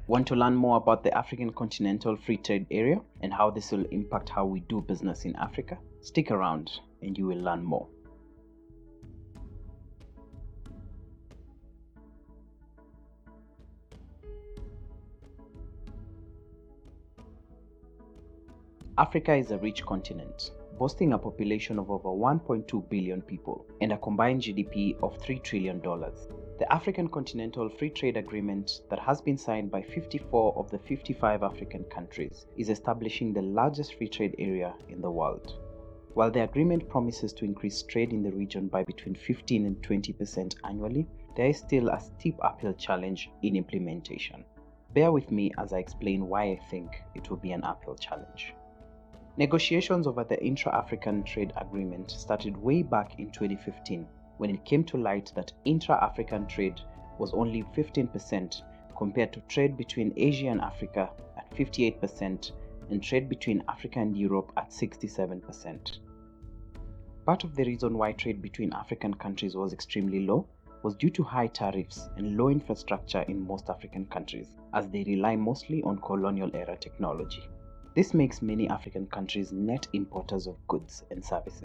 Want to learn more about the African Continental Free Trade Area and how this will impact how we do business in Africa? Stick around and you will learn more. Africa is a rich continent, boasting a population of over 1.2 billion people and a combined GDP of $3 trillion. The African Continental Free Trade Agreement that has been signed by 54 of the 55 African countries is establishing the largest free trade area in the world. While the agreement promises to increase trade in the region by between 15 and 20% annually, there is still a steep uphill challenge in implementation. Bear with me as I explain why I think it will be an uphill challenge. Negotiations over the Intra-African Trade Agreement started way back in 2015 when it came to light that intra-African trade was only 15% compared to trade between Asia and Africa at 58% and trade between Africa and Europe at 67%. Part of the reason why trade between African countries was extremely low was due to high tariffs and low infrastructure in most African countries, as they rely mostly on colonial-era technology. This makes many African countries net importers of goods and services.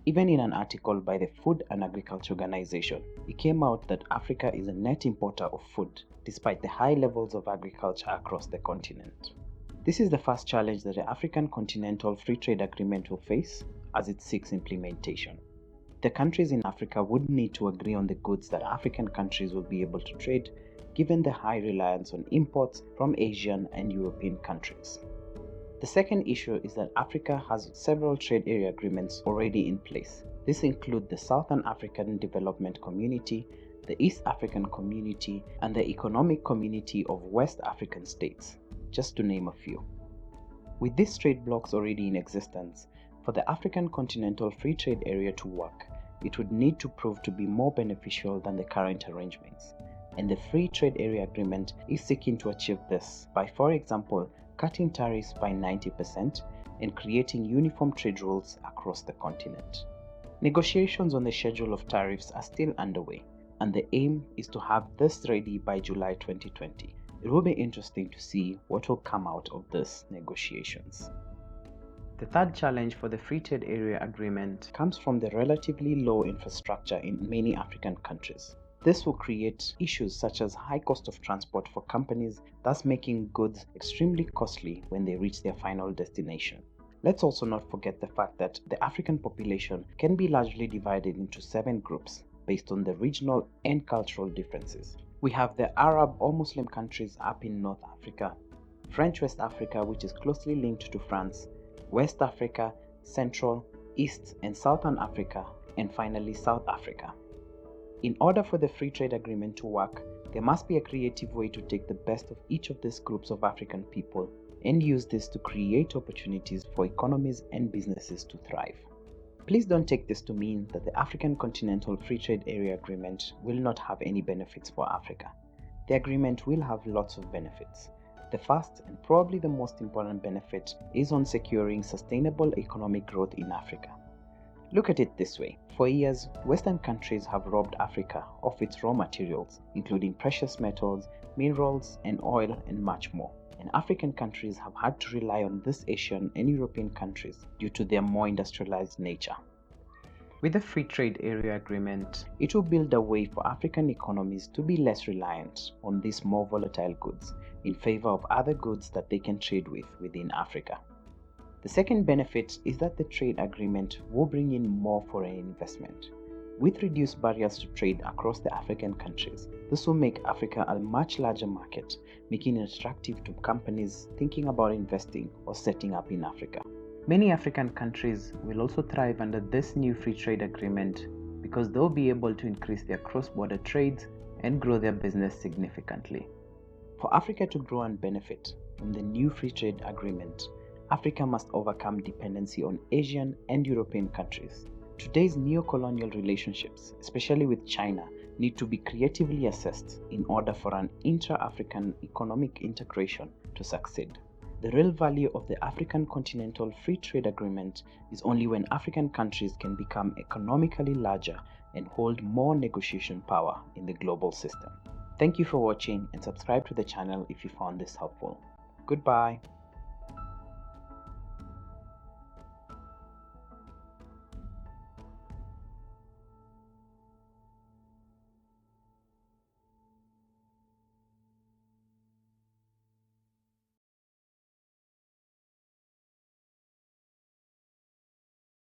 Even in an article by the Food and Agriculture Organization, it came out that Africa is a net importer of food, despite the high levels of agriculture across the continent. This is the first challenge that the African Continental Free Trade Agreement will face as it seeks implementation. The countries in Africa would need to agree on the goods that African countries will be able to trade, given the high reliance on imports from Asian and European countries. The second issue is that Africa has several trade area agreements already in place. This includes the Southern African Development Community, the East African Community, and the Economic Community of West African States, just to name a few. With these trade blocs already in existence, for the African Continental Free Trade Area to work, it would need to prove to be more beneficial than the current arrangements. And the Free Trade Area Agreement is seeking to achieve this by, for example, cutting tariffs by 90% and creating uniform trade rules across the continent. Negotiations on the schedule of tariffs are still underway, and the aim is to have this ready by July 2020. It will be interesting to see what will come out of these negotiations. The third challenge for the Free Trade Area Agreement comes from the relatively low infrastructure in many African countries. This will create issues such as high cost of transport for companies, thus making goods extremely costly when they reach their final destination. Let's also not forget the fact that the African population can be largely divided into 7 groups based on the regional and cultural differences. We have the Arab or Muslim countries up in North Africa, French West Africa, which is closely linked to France, West Africa, Central, East and Southern Africa, and finally South Africa. In order for the free trade agreement to work, there must be a creative way to take the best of each of these groups of African people and use this to create opportunities for economies and businesses to thrive. Please don't take this to mean that the African Continental Free Trade Area Agreement will not have any benefits for Africa. The agreement will have lots of benefits. The first and probably the most important benefit is on securing sustainable economic growth in Africa. Look at it this way. For years, Western countries have robbed Africa of its raw materials, including precious metals, minerals, and oil, and much more. And African countries have had to rely on these Asian and European countries due to their more industrialized nature. With the Free Trade Area Agreement, it will build a way for African economies to be less reliant on these more volatile goods in favor of other goods that they can trade with within Africa. The second benefit is that the trade agreement will bring in more foreign investment. With reduced barriers to trade across the African countries, this will make Africa a much larger market, making it attractive to companies thinking about investing or setting up in Africa. Many African countries will also thrive under this new free trade agreement because they'll be able to increase their cross-border trades and grow their business significantly. For Africa to grow and benefit from the new free trade agreement, Africa must overcome dependency on Asian and European countries. Today's neo-colonial relationships, especially with China, need to be creatively assessed in order for an intra-African economic integration to succeed. The real value of the African Continental Free Trade Agreement is only when African countries can become economically larger and hold more negotiation power in the global system. Thank you for watching and subscribe to the channel if you found this helpful. Goodbye.